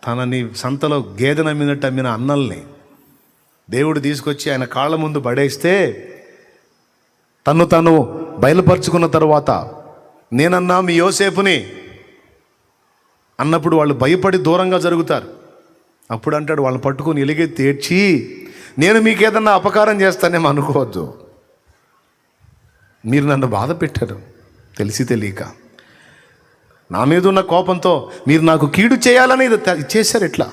తనని సంతలో గేదె నమ్మినట్టు అమ్మిన అన్నల్ని దేవుడు తీసుకొచ్చి ఆయన కాళ్ళ ముందు పడేస్తే తను బయలుపరుచుకున్న తర్వాత నేనన్నా మీ యోసేపుని అన్నప్పుడు వాళ్ళు భయపడి దూరంగా జరుగుతారు. అప్పుడు అంటాడు, వాళ్ళని పట్టుకొని ఎలుగెత్తి ఏడ్చి, నేను మీకు ఏదన్నా అపకారం చేస్తానేమో అనుకోవద్దు, మీరు నన్ను బాధ పెట్టారు తెలిసి తెలియక, నా మీద ఉన్న కోపంతో మీరు నాకు కీడు చేయాలని ఇది చేశారు. ఇట్లా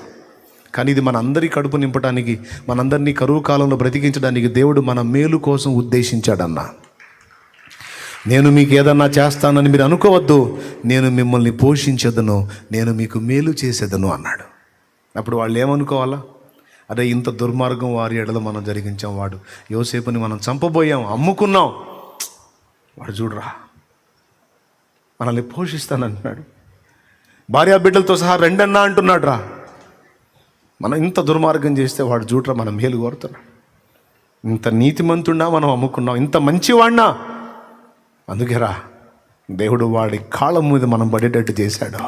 కానీ ఇది మనందరి కడుపు నింపడానికి, మనందరినీ కరువు కాలంలో బ్రతికించడానికి దేవుడు మన మేలు కోసం ఉద్దేశించాడన్నా. నేను మీకు ఏదన్నా చేస్తానని మీరు అనుకోవద్దు, నేను మిమ్మల్ని పోషించదను, నేను మీకు మేలు చేసేదను అన్నాడు. అప్పుడు వాళ్ళు ఏమనుకోవాలా? అరే, ఇంత దుర్మార్గం వారి ఎడలో మనం జరిగించాం, వాడు యోసేపుని మనం చంపబోయాం, అమ్ముకున్నాం, వాడు చూడరా మనల్ని పోషిస్తానంటున్నాడు, భార్యా బిడ్డలతో సహా రెండన్నా అంటున్నాడు రా. మనం ఇంత దుర్మార్గం చేస్తే వాడు చూడరా మనం మేలు కోరుతున్నాడు. ఇంత నీతిమంతున్నా మనం అమ్ముకున్నాం, ఇంత మంచివాడినా, అందుకే రా దేవుడు వాడి కాళ్ళ మీద మనం పడేటట్టు చేశాడు.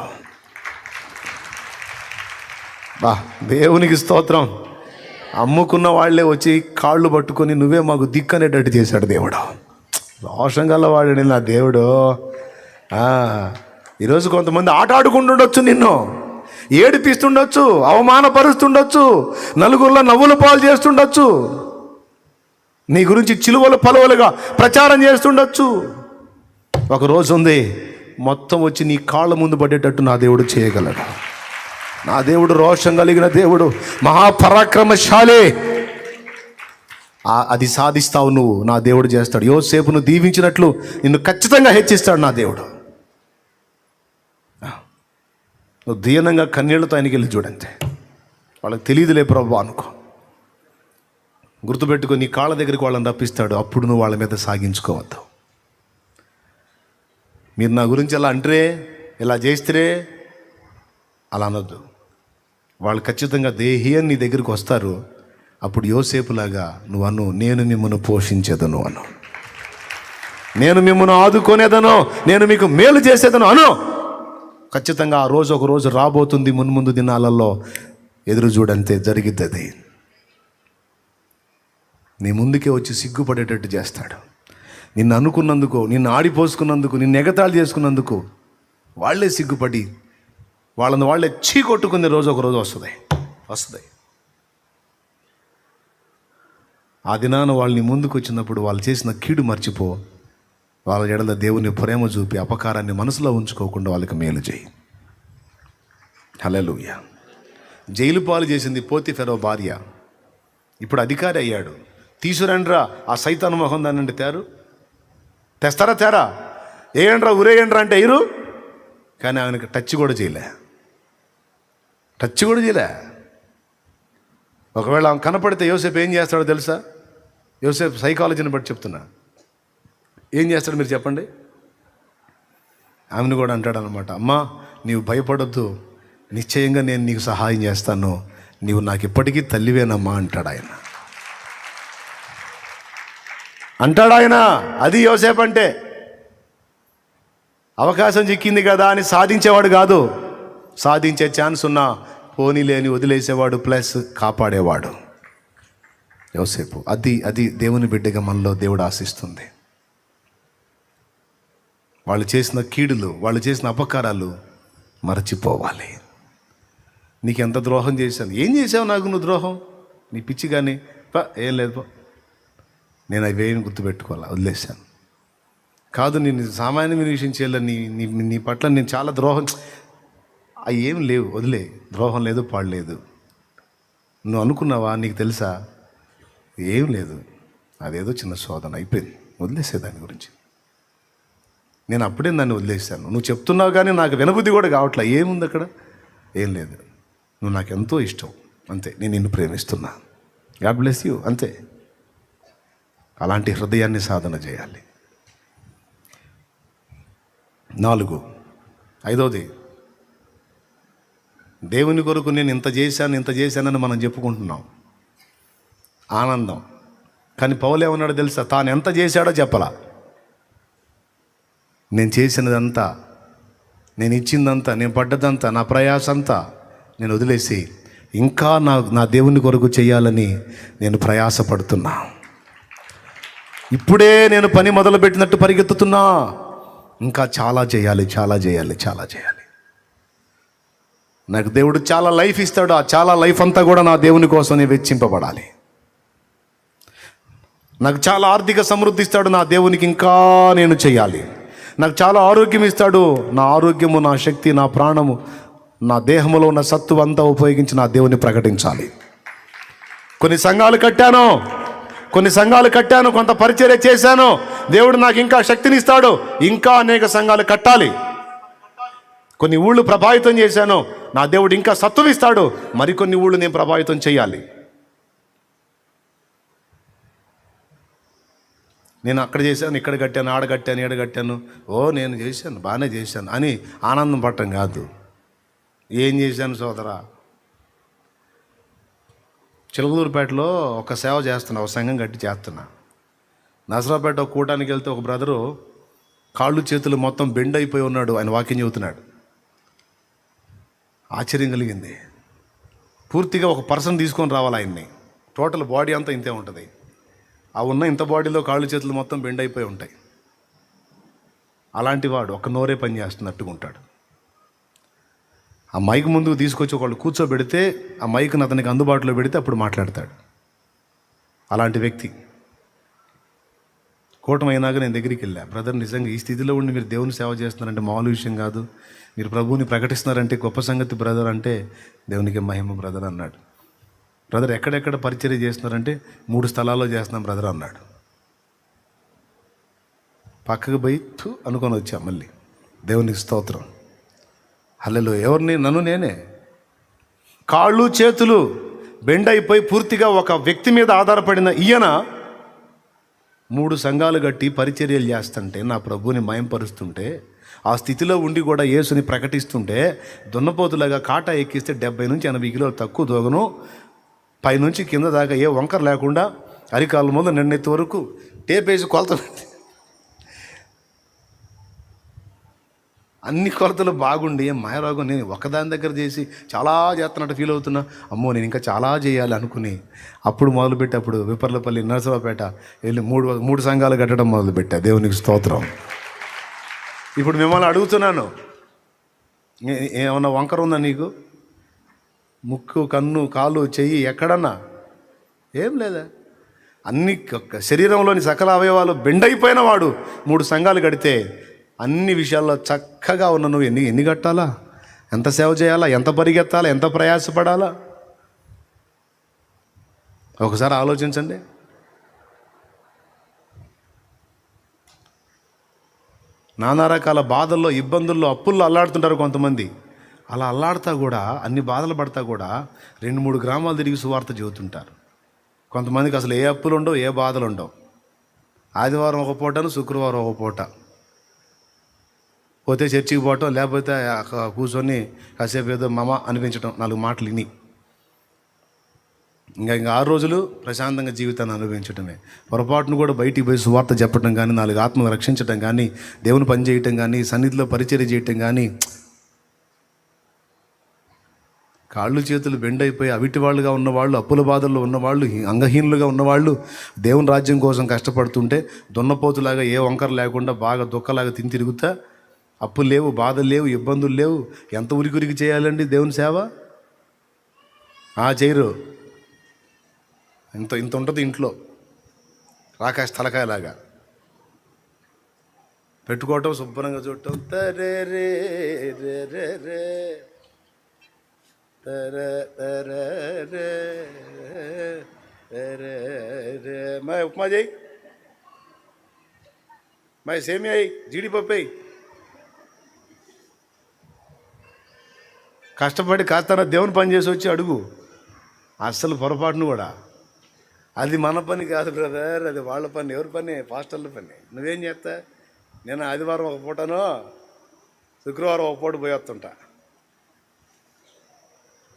బా దేవునికి స్తోత్రం. అమ్ముకున్న వాళ్ళే వచ్చి కాళ్ళు పట్టుకొని నువ్వే మాకు దిక్కనేటట్టు చేశాడు దేవుడు. రోషం గలవాడు నా దేవుడు. ఈరోజు కొంతమంది ఆట ఆడుకుంటుండొచ్చు, నిన్ను ఏడిపిస్తుండొచ్చు, అవమానపరుస్తుండొచ్చు, నలుగురిలో నవ్వుల పాలు చేస్తుండొచ్చు, నీ గురించి చిలువలు పలువలుగా ప్రచారం చేస్తుండొచ్చు. ఒక రోజు ఉంది, మొత్తం వచ్చి నీ కాళ్ళ ముందు పడేటట్టు నా దేవుడు చేయగలడు. నా దేవుడు రోషం కలిగిన దేవుడు, మహాపరాక్రమశాలి. అది సాధిస్తావు నువ్వు, నా దేవుడు చేస్తాడు. యోసేపును దీవించినట్లు నిన్ను ఖచ్చితంగా హెచ్చిస్తాడు నా దేవుడు. నువ్వు దీనంగా కన్నీళ్లతో ఆయనకి వెళ్ళి చూడంతే, వాళ్ళకి తెలియదులే ప్రభు అనుకో. గుర్తుపెట్టుకో, నీ కాళ్ళ దగ్గరికి వాళ్ళని రప్పిస్తాడు, అప్పుడు నువ్వు వాళ్ళ మీద సాగించుకోవద్దు. మీరు నా గురించి ఎలా అంటారే, ఇలా చేస్తే అలా అనొద్దు. వాళ్ళు ఖచ్చితంగా దేహి అని నీ దగ్గరికి వస్తారు. అప్పుడు యోసేపులాగా నువ్వు అను, నేను మిమ్మల్ని పోషించేదను అను, నేను మిమ్మల్ని ఆదుకునేదను, నేను మీకు మేలు చేసేదను అను. ఖచ్చితంగా ఆ రోజు ఒక రోజు రాబోతుంది, మున్ముందు దినాలలో ఎదురు చూడంతే జరిగిద్ది. నీ ముందుకే వచ్చి సిగ్గుపడేటట్టు చేస్తాడు. నిన్ను అనుకున్నందుకు, నిన్ను ఆడిపోసుకున్నందుకు, నిన్ను ఎగతాళి చేసుకున్నందుకు వాళ్ళే సిగ్గుపడి వాళ్ళని వాళ్ళే చీకొట్టుకునే రోజు ఒక రోజు వస్తుంది. ఆ దినాన వాళ్ళని ముందుకు వచ్చినప్పుడు వాళ్ళు చేసిన కీడు మర్చిపో, వాళ్ళ ఎడల దేవుని ప్రేమ చూపి అపకారాన్ని మనసులో ఉంచుకోకుండా వాళ్ళకి మేలు చేయి. హల్లెలూయా. జైలు పాలు చేసింది పోతీఫెరో భార్య, ఇప్పుడు అధికారి అయ్యాడు. తీసుకురండ్రా ఆ సైతాను మొహం దాన్ని తెస్తారా తేరా, ఏయండ్రా ఉరేయండ్రా అంటే ఎయిరు, కానీ ఆయనకి టచ్ కూడా చేయలే. ఒకవేళ ఆమె కనపడితే యోసేపు ఏం చేస్తాడో తెలుసా? యోసేపు సైకాలజీని బట్టి చెప్తున్నా, ఏం చేస్తాడు మీరు చెప్పండి? ఆమెను కూడా అంటాడు అనమాట, అమ్మా నీవు భయపడొద్దు, నిశ్చయంగా నేను నీకు సహాయం చేస్తాను, నీవు నాకు ఇప్పటికీ తల్లివేనమ్మా అంటాడు ఆయన. అది యోసేపు అంటే. అవకాశం చిక్కింది కదా అని సాధించేవాడు కాదు, సాధించే ఛాన్స్ ఉన్నా పోనీ లేని వదిలేసేవాడు, ప్లస్ కాపాడేవాడు యోసేపు. అది దేవుని బిడ్డగా మనలో దేవుడు ఆశిస్తుంది. వాళ్ళు చేసిన కీడులు, వాళ్ళు చేసిన అపకారాలు మరచిపోవాలి. నీకెంత ద్రోహం చేశాను, ఏం చేసావు నాకు నువ్వు ద్రోహం, నీ పిచ్చి కానీ ఏం లేదు, నేను అవి ఏమి గుర్తుపెట్టుకోవాలా, వదిలేశాను. కాదు నేను సామాన్యమైన విషయం చేయాలి, నీ పట్ల నేను చాలా ద్రోహం, అవి ఏం లేవు, వదిలే. ద్రోహం లేదు, పాడలేదు. నువ్వు అనుకున్నావా, నీకు తెలుసా, ఏం లేదు, అదేదో చిన్న శోధన అయిపోయింది, వదిలేసే దాని గురించి. నేను అప్పుడే దాన్ని వదిలేశాను. నువ్వు చెప్తున్నావు కానీ నాకు వినబుద్ధి కూడా కావట్లే, ఏముంది అక్కడ, ఏం లేదు, నువ్వు నాకు ఎంతో ఇష్టం, అంతే, నేను నిన్ను ప్రేమిస్తున్నా, గాడ్ బ్లెస్ యూ, అంతే. అలాంటి హృదయాన్ని సాధన చేయాలి. 4, 5వది, దేవుని కొరకు నేను ఇంత చేశానని మనం చెప్పుకుంటున్నాం, ఆనందం. కానీ పౌలు ఏమన్నాడు తెలుసా? తాను ఎంత చేశాడో చెప్పలా. నేను చేసినదంతా నేను ఇచ్చిందంతా, నేను పడ్డదంతా, నా ప్రయాసంతా నేను వదిలేసి ఇంకా నా దేవుని కొరకు చేయాలని నేను ప్రయాసపడుతున్నా. ఇప్పుడే నేను పని మొదలుపెట్టినట్టు పరిగెత్తుతున్నా. ఇంకా చాలా చేయాలి, చాలా చేయాలి, చాలా చేయాలి. నాకు దేవుడు చాలా లైఫ్ ఇస్తాడు. ఆ చాలా లైఫ్ అంతా కూడా నా దేవుని కోసమే వెచ్చింపబడాలి. నాకు చాలా ఆర్థిక సమృద్ధి ఇస్తాడు. నా దేవునికి ఇంకా నేను చేయాలి. నాకు చాలా ఆరోగ్యం ఇస్తాడు. నా ఆరోగ్యము, నా శక్తి, నా ప్రాణము, నా దేహంలో ఉన్న సత్తువ అంతా ఉపయోగించి నా దేవుని ప్రకటించాలి. కొన్ని సంఘాలు కట్టాను, కొంత పరిచర్య చేశాను. దేవుడు నాకు ఇంకా శక్తిని ఇస్తాడు. ఇంకా అనేక సంఘాలు కట్టాలి. కొన్ని ఊళ్ళు ప్రభావితం చేశాను. నా దేవుడు ఇంకా సత్తువ ఇస్తాడు. మరికొన్ని ఊళ్ళు నేను ప్రభావితం చేయాలి. నేను అక్కడ చేశాను, ఇక్కడ కట్టాను, ఆడ కట్టాను, ఈడ కట్టాను, నేను చేశాను, బాగానే చేశాను అని ఆనందం పడటం కాదు. ఏం చేశాను సోదరా? చిలకలూరుపేటలో ఒక సేవ చేస్తున్నా, ఒక సంఘం కట్టి చేస్తున్నా. నసరాపేట ఒక కూటానికి వెళ్తే ఒక బ్రదరు కాళ్ళు చేతులు మొత్తం బెండ్ అయిపోయి ఉన్నాడు. ఆయన వాక్యం చెబుతున్నాడు. ఆశ్చర్యం కలిగింది. పూర్తిగా ఒక పర్సన్ తీసుకొని రావాలి ఆయన్ని. టోటల్ బాడీ అంతా ఇంతే ఉంటుంది. ఆ ఉన్న ఇంత బాడీలో కాళ్ళు చేతులు మొత్తం బెండ్ అయిపోయి ఉంటాయి. అలాంటి వాడు ఒక నోరే పని చేస్తున్నట్టుగా ఉంటాడు. ఆ మైక్ ముందుకు తీసుకొచ్చి ఒకళ్ళు కూర్చోబెడితే ఆ మైక్ని అతనికి అందుబాటులో పెడితే అప్పుడు మాట్లాడతాడు. అలాంటి వ్యక్తి కూటమి అయినాక నేను దగ్గరికి వెళ్ళా. బ్రదర్, నిజంగా ఈ స్థితిలో ఉండి మీరు దేవుని సేవ చేస్తున్నారంటే మామూలు విషయం కాదు. మీరు ప్రభువుని ప్రకటిస్తున్నారంటే గొప్ప సంగతి బ్రదర్ అంటే. దేవునికి మహిమ బ్రదర్ అన్నాడు. బ్రదర్, ఎక్కడెక్కడ పరిచర్య చేస్తున్నారంటే 3 స్థలాల్లో చేస్తున్నాం బ్రదర్ అన్నాడు. పక్కకు పోయి అనుకొని వచ్చా. మళ్ళీ దేవునికి స్తోత్రం, హల్లెలూయా. ఎవరిని? నన్ను నేనే. కాళ్ళు చేతులు బెండ్ అయిపోయి పూర్తిగా ఒక వ్యక్తి మీద ఆధారపడిన ఈయన 3 సంఘాలు కట్టి పరిచర్యలు చేస్తుంటే, నా ప్రభువుని మయంపరుస్తుంటే, ఆ స్థితిలో ఉండి కూడా యేసుని ప్రకటిస్తుంటే, దున్నపోతులాగా కాటా ఎక్కిస్తే 70 నుంచి 80 కిలోలు తక్కువ దోగను, పైనుంచి కింద దాకా ఏ వంకర లేకుండా అరికాళ్ళ ముందు నిన్నెత్తి వరకు టేపేసి కొలత అన్ని కొలతలు బాగుండి మాయరోగం నేను ఒకదాని దగ్గర చేసి చాలా చేస్తున్నట్టు ఫీల్ అవుతున్నా. అమ్మో, నేను ఇంకా చాలా చేయాలి అనుకుని అప్పుడు మొదలుపెట్టి అప్పుడు విపర్లపల్లి, నరసరావుపేట వెళ్ళి 3 సంఘాలు కట్టడం మొదలుపెట్టా. దేవునికి స్తోత్రం. ఇప్పుడు మిమ్మల్ని అడుగుతున్నాను, ఏమన్నా వంకర ఉందా నీకు? ముక్కు, కన్ను, కాలు, చెయ్యి ఎక్కడన్నా ఏం లేదా? అన్ని శరీరంలోని సకల అవయవాలు బెండైపోయిన వాడు 3 సంఘాలు కడితే అన్ని విషయాల్లో చక్కగా ఉన్న నువ్వు ఎన్ని కట్టాలా? ఎంత సేవ చేయాలా? ఎంత పరిగెత్తాలా? ఎంత ప్రయాసపడాలా? ఒకసారి ఆలోచించండి. నానా రకాల బాధల్లో, ఇబ్బందుల్లో, అప్పుల్లో అల్లాడుతుంటారు కొంతమంది. అలా అల్లాడుతా కూడా, అన్ని బాధలు పడతా కూడా 2-3 గ్రామాలు తిరిగి సువార్త చెబుతుంటారు. కొంతమందికి అసలు ఏ అప్పులు ఉండవు, ఏ బాధలు ఉండవు. ఆదివారం ఒక పూటను, శుక్రవారం ఒక పూట పోతే చర్చికి పోవటం, లేకపోతే కూర్చొని కాసేపు ఏదో మమ అనిపించడం, 4 మాటలు విని ఇంకా 6 రోజులు ప్రశాంతంగా జీవితాన్ని అనుభవించడమే. పొరపాటును కూడా బయటికి పోయి సువార్త చెప్పడం కానీ, 4 ఆత్మలు రక్షించడం కానీ, దేవుని పని చేయటం కానీ, సన్నిధిలో పరిచర్య చేయటం కానీ, కాళ్ళు చేతులు బెండ్ అయిపోయి అవిటి వాళ్ళుగా ఉన్నవాళ్ళు, అప్పుల బాధల్లో ఉన్నవాళ్ళు, అంగహీనులుగా ఉన్నవాళ్ళు దేవుని రాజ్యం కోసం కష్టపడుతుంటే దున్నపోతులాగా ఏ వంకర లేకుండా బాగా దుక్కలాగా తిరుగుతా, అప్పులు లేవు, బాధలు లేవు, ఇబ్బందులు లేవు. ఎంత ఉరికి చేయాలండి దేవుని సేవ? చేయరు. ఇంత ఉంటుంది ఇంట్లో, రాకాశ తలకాయలాగా పెట్టుకోవటం, శుభ్రంగా చూడటం. తరే రే రే రే రే తరే తరే రే రే రే. మై ఉప్మా చేయి, మై సేమియా అయ్యి, జీడిపప్పు అయ్యి. కష్టపడి కాస్త దేవుని పని చేసి వచ్చి అడుగు. అస్సలు పొరపాటును కూడా. అది మన పని కాదు బ్రదర్, అది వాళ్ళ పని. ఎవరి పని? పాస్టర్ల పని. నువ్వేం చేస్తా? నేను ఆదివారం ఒక పూటను, శుక్రవారం ఒక పూట పోయి వస్తుంటా.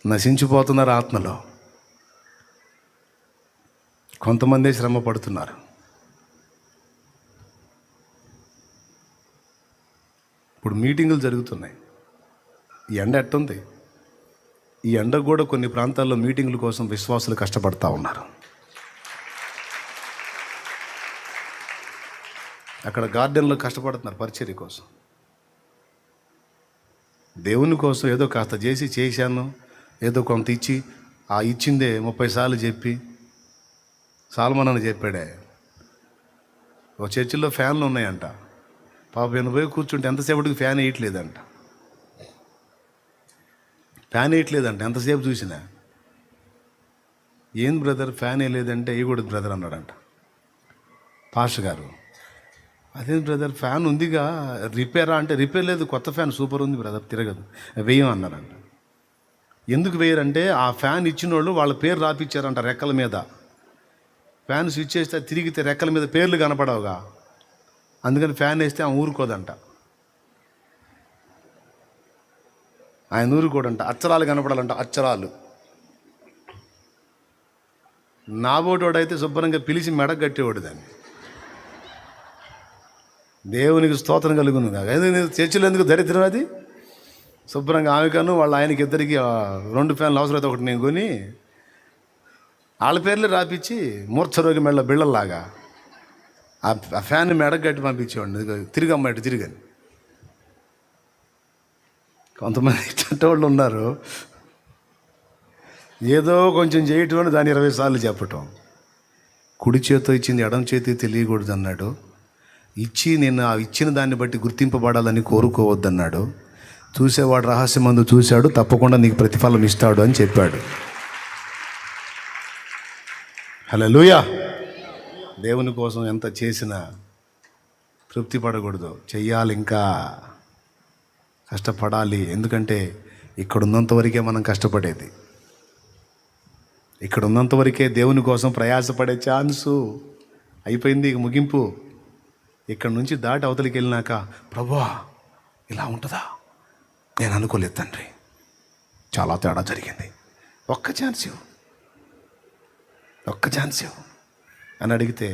నశించిపోతున్నారు ఆత్మలో. కొంతమందే శ్రమ పడుతున్నారు. ఇప్పుడు మీటింగులు జరుగుతున్నాయి. ఈ ఎండ ఎట్టుంది? ఈ ఎండ కూడా కొన్ని ప్రాంతాల్లో మీటింగుల కోసం విశ్వాసులు కష్టపడతా ఉన్నారు. అక్కడ గార్డెన్లో కష్టపడుతున్నారు పరిచర్య కోసం. దేవుని కోసం ఏదో కాస్త చేశాను, ఏదో కొంత ఇచ్చి ఆ ఇచ్చిందే 30 సార్లు చెప్పి సాల్మన్ అని చెప్పాడే. ఒక చర్చిలో ఫ్యాన్లు ఉన్నాయంట. పాప నేను పోయి కూర్చుంటే ఎంతసేపటికి ఫ్యాన్ వేయట్లేదంట. ఎంతసేపు చూసినా. ఏం బ్రదర్ ఫ్యాన్ వేయలేదంటే వేయకూడదు బ్రదర్ అన్నాడంట పాస్టర్ గారు. అదే బ్రదర్ ఫ్యాన్ ఉందిగా రిపేరా అంటే రిపేర్ లేదు, కొత్త ఫ్యాన్ సూపర్ ఉంది బ్రదర్, తిరగదు, వేయం అన్నారంట. ఎందుకు వేయరంటే ఆ ఫ్యాన్ ఇచ్చిన వాళ్ళు వాళ్ళ పేరు రాపిచ్చారంట రెక్కల మీద. ఫ్యాన్ స్విచ్ చేస్తే తిరిగితే రెక్కల మీద పేర్లు కనపడవుగా, అందుకని ఫ్యాన్ వేస్తే ఆమె ఊరుకోదంట. ఆయన ఊరుకోడంట. అక్షరాలు కనపడాలంట, అక్షరాలు. నాబోటోడైతే శుభ్రంగా పిలిచి మెడకు కట్టేవాడు దాన్ని. దేవునికి స్తోత్రం కలుగును కాక. చర్చిలో ఎందుకు దరిద్రం అది? శుభ్రంగా ఆమెకను వాళ్ళ ఆయనకి ఇద్దరికి 2 ఫ్యాన్లు అవసరమైతే ఒకటి నేను కొని వాళ్ళ పేర్లు రాపిచ్చి మూర్ఛరోగి మెళ్ళ బిళ్ళల్లాగా ఆ ఫ్యాన్ మెడకు కట్టి పంపించేవాడిని. తిరిగమ్మ ఇటు తిరిగని. కొంతమంది ఇట్లాంటి వాళ్ళు ఉన్నారు. ఏదో కొంచెం చేయటం దాన్ని 20 సార్లు చెప్పటం. కుడి చేతితో ఇచ్చింది ఎడం చేతి తెలియకూడదు అన్నాడు. నేను ఆ ఇచ్చిన దాన్ని బట్టి గుర్తింపబడాలని కోరుకోవద్దన్నాడు. చూసేవాడు రహస్యమందు చూశాడు, తప్పకుండా నీకు ప్రతిఫలం ఇస్తాడు అని చెప్పాడు. హల్లెలూయా. దేవుని కోసం ఎంత చేసినా తృప్తి పడకూడదు, చెయ్యాలి, ఇంకా కష్టపడాలి. ఎందుకంటే ఇక్కడ ఉన్నంత వరకే మనం కష్టపడేది. ఇక్కడ ఉన్నంత వరకే దేవుని కోసం ప్రయాసపడే ఛాన్సు అయిపోయింది. ఇక ముగింపు. ఇక్కడ నుంచి దాటి అవతలికి వెళ్ళినాక ప్రభువా ఇలా ఉంటుందా, నేను అనుకోలేదు తండ్రి, చాలా తేడా జరిగింది, ఒక్క ఛాన్స్ ఇవ్వు అని అడిగితే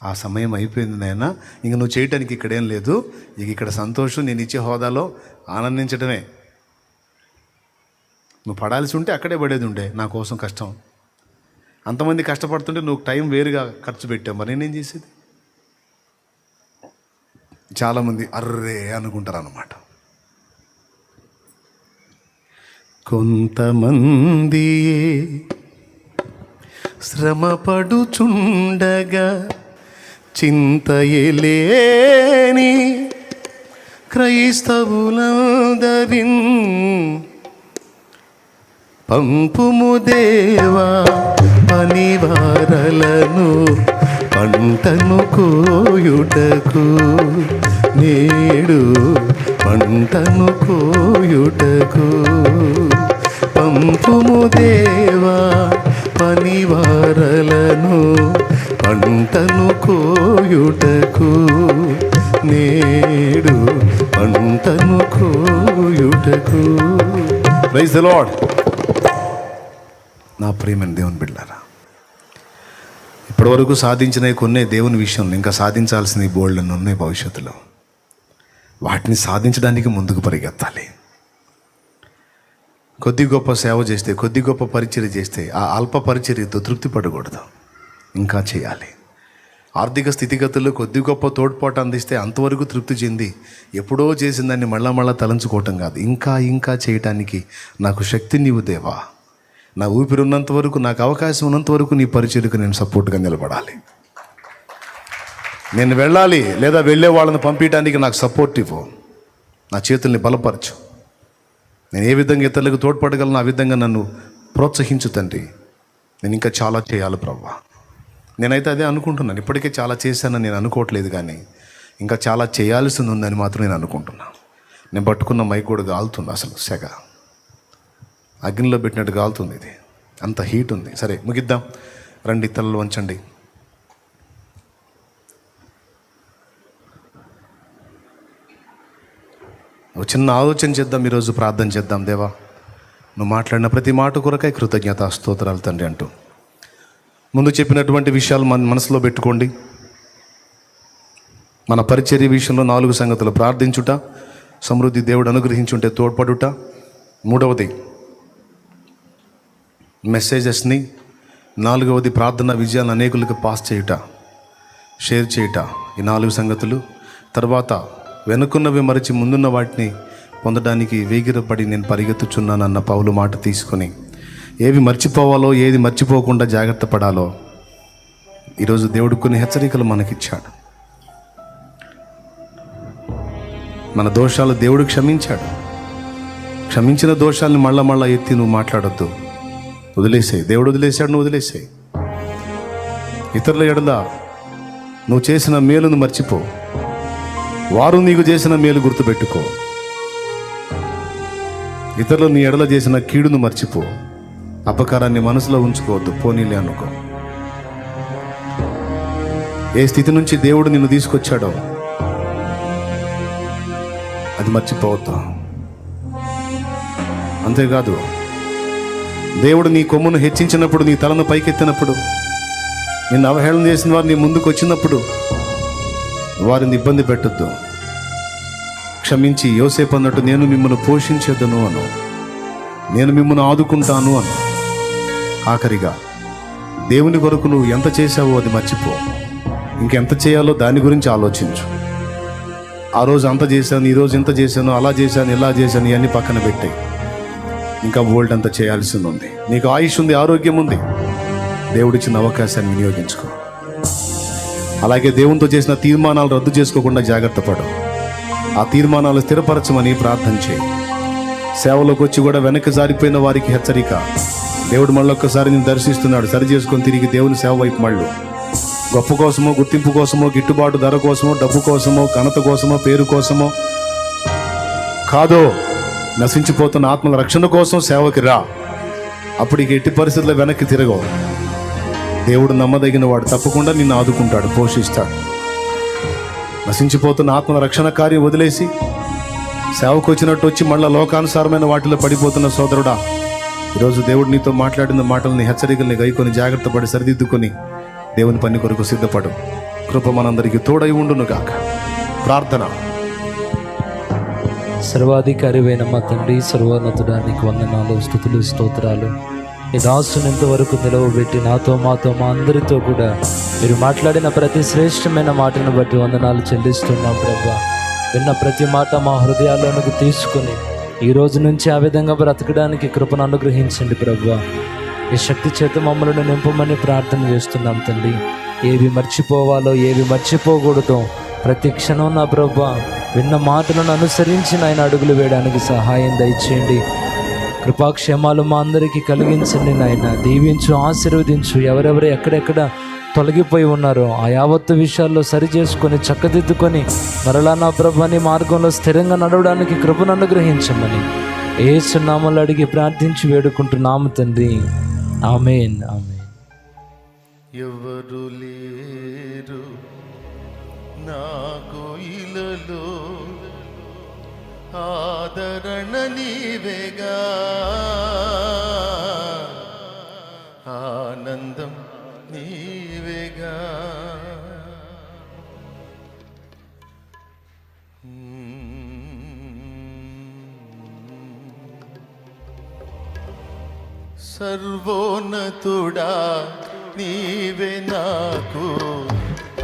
ఆ సమయం అయిపోయింది నాయనా, ఇంక నువ్వు చేయటానికి ఇక్కడేం లేదు, ఇక ఇక్కడ సంతోషం నేను ఇచ్చే హోదాలో ఆనందించడమే. నువ్వు పడాల్సి ఉంటే అక్కడే పడేది ఉండే, నా కోసం కష్టం. అంతమంది కష్టపడుతుంటే నువ్వు టైం వేరుగా ఖర్చు పెట్టావు, మరి నేనేం చేసేది? చాలామంది అర్రే అనుకుంటారు అన్నమాట. కొంతమంది శ్రమపడుచుండగా చింతయలేని క్రైస్తవులందరిన్ పంపుము దేవా పనివారలను పంటను కోయుటకు, నేడు పంటను కోయుటకు. పంపుము దేవా పనివారలను పంటను కోయుటకు, నేడు పంటను కోయుటకు. Praise the Lord. నా ప్రియమైన దేవుని బిడ్డలారా, ఇప్పటివరకు సాధించినవి కొన్నే దేవుని విషయంలో, ఇంకా సాధించాల్సినవి బోల్డ్ని ఉన్నాయి భవిష్యత్తులో. వాటిని సాధించడానికి ముందుకు పరిగెత్తాలి. కొద్ది గొప్ప సేవ చేస్తే, కొద్ది గొప్ప పరిచర్య చేస్తే ఆ అల్ప పరిచర్యతో తృప్తి పడకూడదు, ఇంకా చేయాలి. ఆర్థిక స్థితిగతుల్లో కొద్ది గొప్ప తోడ్పాటు అందిస్తే అంతవరకు తృప్తి చెంది ఎప్పుడో చేసిన దాన్ని మళ్ళా తలంచుకోవటం కాదు, ఇంకా చేయటానికి నాకు శక్తి నీవు దేవా, నా ఊపిరి ఉన్నంత వరకు, నాకు అవకాశం ఉన్నంత వరకు నీ పరిచర్యకు నేను సపోర్ట్గా నిలబడాలి. నేను వెళ్ళాలి, లేదా వెళ్ళే వాళ్ళని పంపించడానికి నాకు సపోర్ట్ ఇవ్వు, నా చేతుల్ని బలపరచు. నేను ఏ విధంగా ఇతరులకు తోడ్పడగలను ఆ విధంగా నన్ను ప్రోత్సహించు తండ్రి. నేను ఇంకా చాలా చేయాలి ప్రభువా. నేనైతే అదే అనుకుంటున్నాను. ఇప్పటికే చాలా చేశానని నేను అనుకోవట్లేదు, కానీ ఇంకా చాలా చేయాల్సింది ఉందని మాత్రం నేను అనుకుంటున్నాను. నేను పట్టుకున్న మైక్ కూడా గాలుతుంది, అసలు సెగ అగ్నిలో పెట్టినట్టు కాలుతుంది. ఇది అంత హీట్ ఉంది. సరే ముగిద్దాం రండి, తలలు వంచండి. ఒక చిన్న ఆలోచన చేద్దాం, ఈరోజు ప్రార్థన చేద్దాం. దేవా, నువ్వు మాట్లాడిన ప్రతి మాట కొరకై కృతజ్ఞత స్తోత్రాలు తండ్రి అంటూ ముందు చెప్పినటువంటి విషయాలు మన మనసులో పెట్టుకోండి. మన పరిచర్య విషయంలో 4 సంగతులు: ప్రార్థించుట, సమృద్ధి దేవుడు అనుగ్రహించుంటే తోడ్పడుట. మూడవది మెసేజెస్ని. నాలుగవది ప్రార్థన విజయాలను అనేకులకు పాస్ చేయుట, షేర్ చేయుట. ఈ 4 సంగతులు. తర్వాత వెనుకున్నవి మరిచి ముందున్న వాటిని పొందడానికి వేగిరపడి నేను పరిగెత్తుచున్నానన్న పౌలు మాట తీసుకొని ఏవి మర్చిపోవాలో ఏది మర్చిపోకుండా జాగ్రత్త పడాలో ఈరోజు దేవుడు కొన్ని హెచ్చరికలు మనకిచ్చాడు. మన దోషాలు దేవుడు క్షమించాడు. క్షమించిన దోషాలను మళ్ళా ఎత్తి నువ్వు మాట్లాడొద్దు. వదిలేసాయి. దేవుడు వదిలేశాడు, నువ్వు వదిలేసాయి. ఇతరుల ఎడల నువ్వు చేసిన మేలును మర్చిపో. వారు నీకు చేసిన మేలు గుర్తుపెట్టుకో. ఇతరులు నీ ఎడల చేసిన కీడును మర్చిపో. అపకారాన్ని మనసులో ఉంచుకోవద్దు. పోనీలే అనుకో. ఏ స్థితి నుంచి దేవుడు నిన్ను తీసుకొచ్చాడో అది మర్చిపోవద్దు. అంతేకాదు, దేవుడు నీ కొమ్మును హెచ్చించినప్పుడు, నీ తలను పైకెత్తినప్పుడు, నిన్ను అవహేళన చేసిన వారు నీ ముందుకు వచ్చినప్పుడు వారిని ఇబ్బంది పెట్టొద్దు. క్షమించి యోసేపు అన్నట్టు నేను మిమ్మల్ని పోషించేదను అను, నేను మిమ్మల్ని ఆదుకుంటాను అను. ఆఖరిగా దేవుని కొరకు నువ్వు ఎంత చేశావో అది మర్చిపో. ఇంకెంత చేయాలో దాని గురించి ఆలోచించు. ఆ రోజు అంత చేశాను, ఈరోజు ఇంత చేశాను, అలా చేశాను, ఇలా చేశాను, ఇవన్నీ పక్కన పెట్టాయి. ఇంకా వరల్డ్ అంతా చేయాల్సింది ఉంది. నీకు ఆయుష్ ఉంది, ఆరోగ్యం ఉంది. దేవుడిచ్చిన అవకాశాన్ని వినియోగించుకో. అలాగే దేవునితో చేసిన తీర్మానాలు రద్దు చేసుకోకుండా జాగ్రత్త పడు. ఆ తీర్మానాలు స్థిరపరచమని ప్రార్థన చేయి. సేవలోకి వచ్చి కూడా వెనక్కి జారిపోయిన వారికి హెచ్చరిక. దేవుడు మళ్ళొక్కసారి నేను దర్శిస్తున్నాడు. సరి చేసుకొని తిరిగి దేవుని సేవ వైపు మళ్ళు. గొప్ప కోసమో, గుర్తింపు కోసమో, గిట్టుబాటు ధర కోసమో, డబ్బు కోసమో, ఘనత కోసమో, పేరు కోసమో కాదో, నశించిపోతున్న ఆత్మల రక్షణ కోసం సేవకి రా. అప్పుడు ఇక ఎట్టి పరిస్థితుల్లో వెనక్కి తిరగవు. దేవుడు నమ్మదగిన వాడు. తప్పకుండా నిన్ను ఆదుకుంటాడు, పోషిస్తాడు. నశించిపోతున్న ఆత్మల రక్షణ కార్యం వదిలేసి సేవకు వచ్చినట్టు వచ్చి మళ్ళా లోకానుసారమైన వాటిలో పడిపోతున్న సోదరుడా, ఈరోజు దేవుడు నీతో మాట్లాడిన మాటల్ని, హెచ్చరికల్ని గైకొని జాగ్రత్త పడి సరిదిద్దుకొని దేవుని పని కొరకు సిద్ధపడు. కృప మనందరికీ తోడై ఉండును గాక. ప్రార్థన. సర్వాధికారివైన మా తండ్రి, సర్వోన్నతుడా, నీకు వందనాలు, స్తుతులు, స్తోత్రాలు. ఈ దాసుని ఇంతవరకు నిలవబెట్టి నాతో, మాతో, మా అందరితో కూడా మీరు మాట్లాడిన ప్రతి శ్రేష్టమైన మాటను బట్టి వందనాలు చెల్లిస్తున్నాం ప్రభా. విన్న ప్రతి మాట మా హృదయాల్లోనికి తీసుకొని ఈ రోజు నుంచి ఆ విధంగా బ్రతకడానికి కృపను అనుగ్రహించండి ప్రభా. ఈ శక్తి చేత మమ్మల్ని నింపమని ప్రార్థన చేస్తున్నాం తండ్రి. ఏవి మర్చిపోవాలో ఏవి మర్చిపోకూడదో ప్రతి క్షణం నా ప్రభా విన్న మాటలను అనుసరించి నాయన అడుగులు వేయడానికి సహాయం దయచేయండి. కృపాక్షేమాలు మా అందరికీ కలిగించండి నాయన. దీవించు, ఆశీర్వదించు. ఎవరెవరు ఎక్కడెక్కడ తొలగిపోయి ఉన్నారో ఆ యావత్తు విషయాల్లో సరి చేసుకొని చక్కదిద్దుకొని మరలా నా ప్రభాని మార్గంలో స్థిరంగా నడవడానికి కృపను అనుగ్రహించమని యేసు నామములో అడిగి ప్రార్థించి వేడుకుంటున్నాము తండ్రి. ఆమేన్, ఆమేన్. ఎవరు లేరు నాకు ఇలలో, ఆదరణ నీవేగా, ఆనందం నీవేగా. సర్వోన్నతుడా నీవే నాకు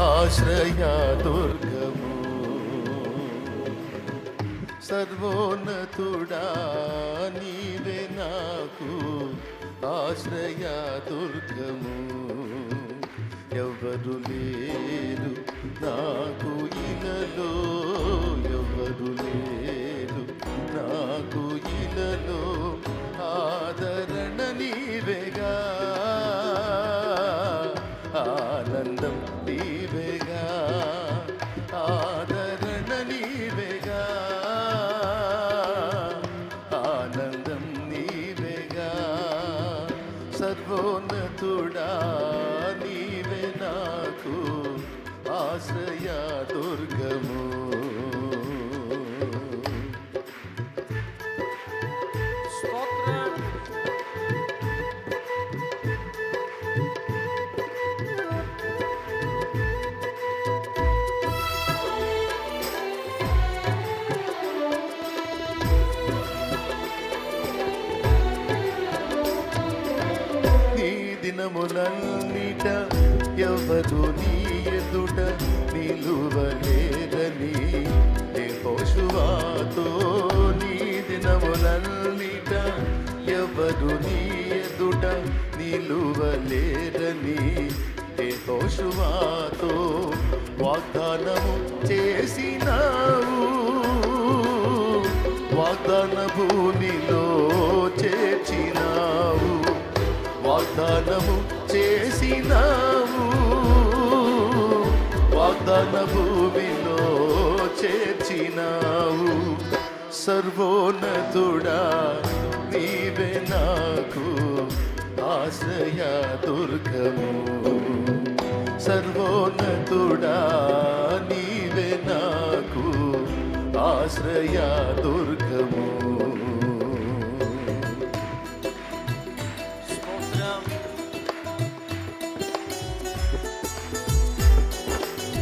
ఆశ్రయ దుర్గము. సర్వోన్నతుడా నీవే నాకు ఆశ్రయ దుర్గము. ఎవరు లేరు నాకు ఇలలో, ఎవరు లేరు నాకు ఇలలో, ఆదరణ నీవేగా, ఆనందం నీవేగా, ఆదరణ నీవేగా, ఆనందం నీవేగా. సర్వోన్నతుడా నీవే నాకు ఆశ్రయ దుర్గము. దినములన్నిట ఎవరు నీ ఎదుట నిలువలేరని యెహోషువతో నీ దినములన్నిట ఎవరు నీ ఎదుట నిలువలేరని యెహోషువతో వాగ్దానము చేసినావు, వాగ్దాన భూమిలో చేర్చినావు, వాగ్దానము చేసినావు, వాగ్దాన భూమిలో చేర్చినావు. సర్వోన్నతుడా నీవే నాకు ఆశ్రయ దుర్గము, సర్వోన్నతుడా నీవే నాకు ఆశ్రయ దుర్గము.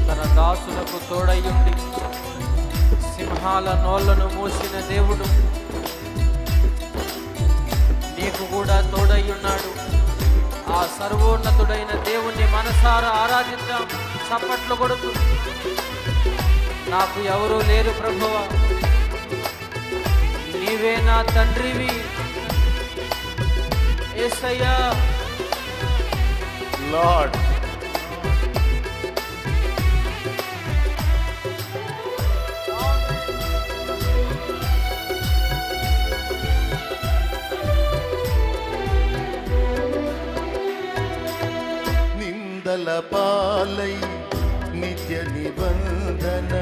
తన దాసులకు తోడయ్యుండి సింహాల నోళ్లను మూసిన దేవుడు నీకు కూడా తోడయ్యున్నాడు. ఆ సర్వోన్నతుడైన దేవుణ్ణి మనసారా ఆరాధిద్దాం, చప్పట్లు కొడుతూ. నాకు ఎవరూ లేరు ప్రభువా, నీవే నా తండ్రివి యేసయ్యా. లార్డ్ నిందల పాలై నిత్య నిబంధన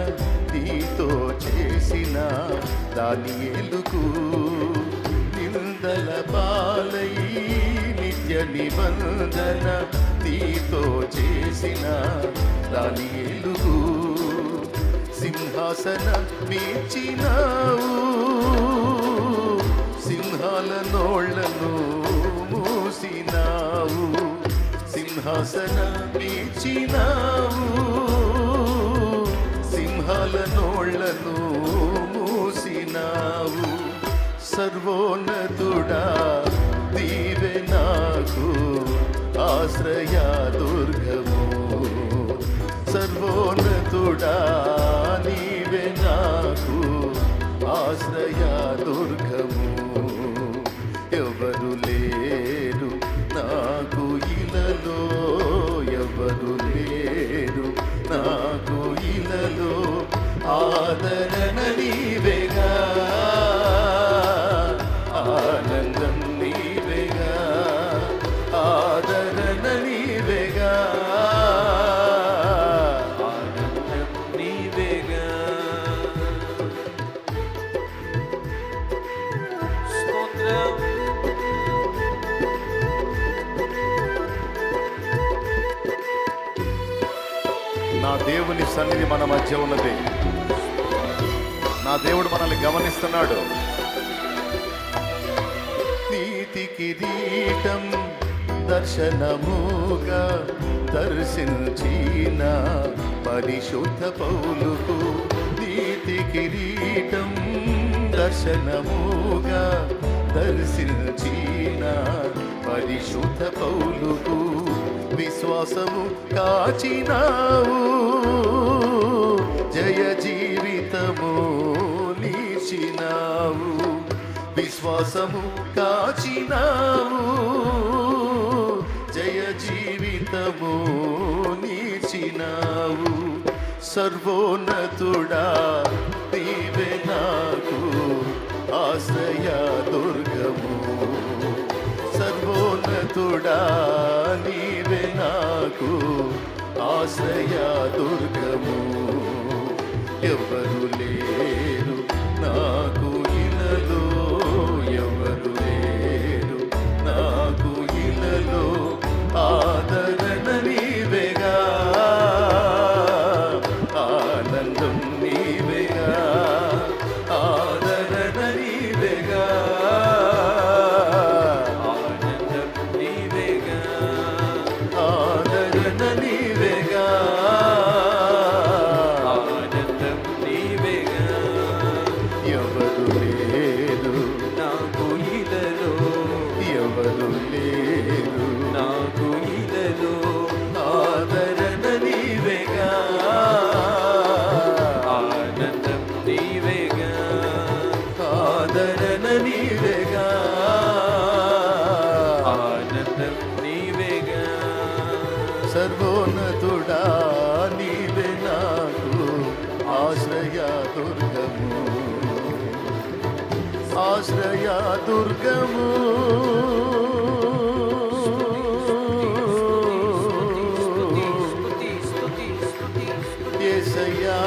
నీతో చేసిన దానియేలుకు, నిందల పాలై నిత్య నిబంధన నీతో చేసిన దానియేలుకు సింహాసన మీర్చినావు, సింహాల నోళ్లను మూసినావు, సింహాసన మీర్చినావు, సింహాల నోళ్లను మూసినావు. సర్వోన్నతుడా నీవే నాకు ఆశ్రయ దుర్గము, సర్వోన్నతుడా నీవే నాకు ఆశ్రయ దుర్గము. ఎవరు లేరు నాకు ఇలలో, ఎవరు లేరు నాకు ఇలలో, ఆదరణ నీవేగా, ఆనందం నీవేగా, ఆదరణ నీవేగా, ఆనందం నీవేగా. స్తోత్రం. నా దేవుని సన్నిధి మన మధ్య ఉన్నది, నా దేవుడు మనల్ని గమనిస్తున్నాడు. నీతి కిరీటం దర్శనముగా దర్శించిన పరిశుద్ధ పౌలుకు, నీతి కిరీటం దర్శనముగా దర్శించిన పరిశుద్ధ పౌలుకు విశ్వాసము కాచినావు, జయ జీవితము నీచినావు, విశ్వాసము కాచినావు, జయ జీవితము నీచినావు. సర్వోన్నతుడా నీవే నాకు ఆశ్రయ దుర్గము, సర్వోన్నతుడా నీవే నాకు ఆశ్రయ దుర్గము. ఎవరు లేరు నాకు ఇలలో, ఎవరు లేరు నాకు ఇలలో, ఆదరణ నీవేగా, ఆనందం నీవేగా, ఆదరణ నీవేగా, ఆనందం నీవేగా, ఆదరణ నీవేగా, ఆనందం నీవేగా. ఎవరు సర్వోన్నతుడా నీవే నాకు ఆశ్రయ దుర్గము, ఆశ్రయ దుర్గము. యేసయ్యా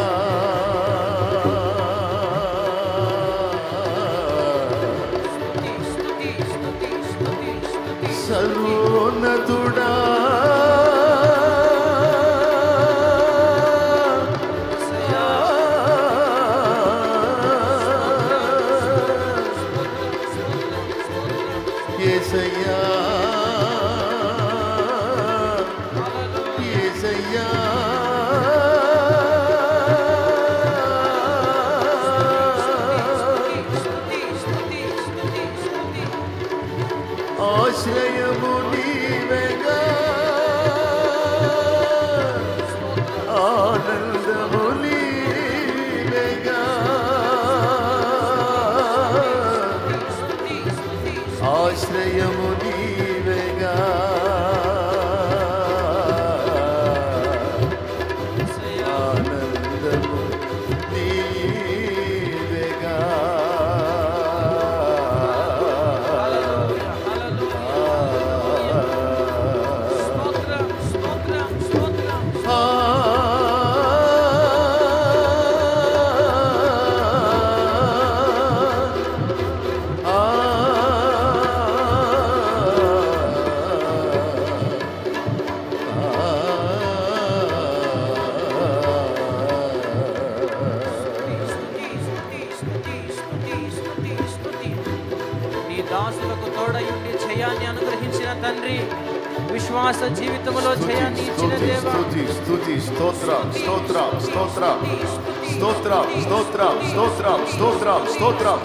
సర్వోన్నతుడా యేసయ్యా యేసయ్యా ఆశ్రయము నీవేగా, ఆనందము నీవేగా, ఆశ్రయము నీవేగా, ఆనందము నీవేగా. నీ దాసులకు తోడయుండి జయాన్ని అనుగ్రహించిన తండ్రి, విశ్వాస జీవితంలో జయాన్ని ఇచ్చిన దేవా, స్తుతి స్తుతి స్తోత్రం స్తోత్రం స్తోత్రం స్తోత్రం స్తోత్రం స్తోత్రం స్తోత్రం స్తోత్రం.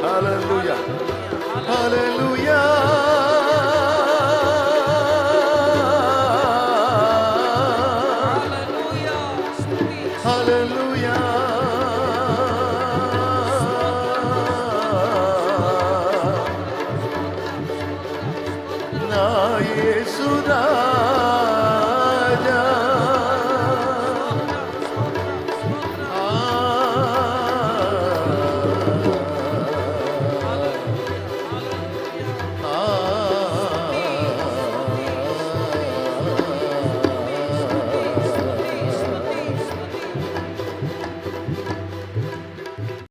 హల్లెలూయా హల్లెలూయా హల్లెలూయా. నా యేసు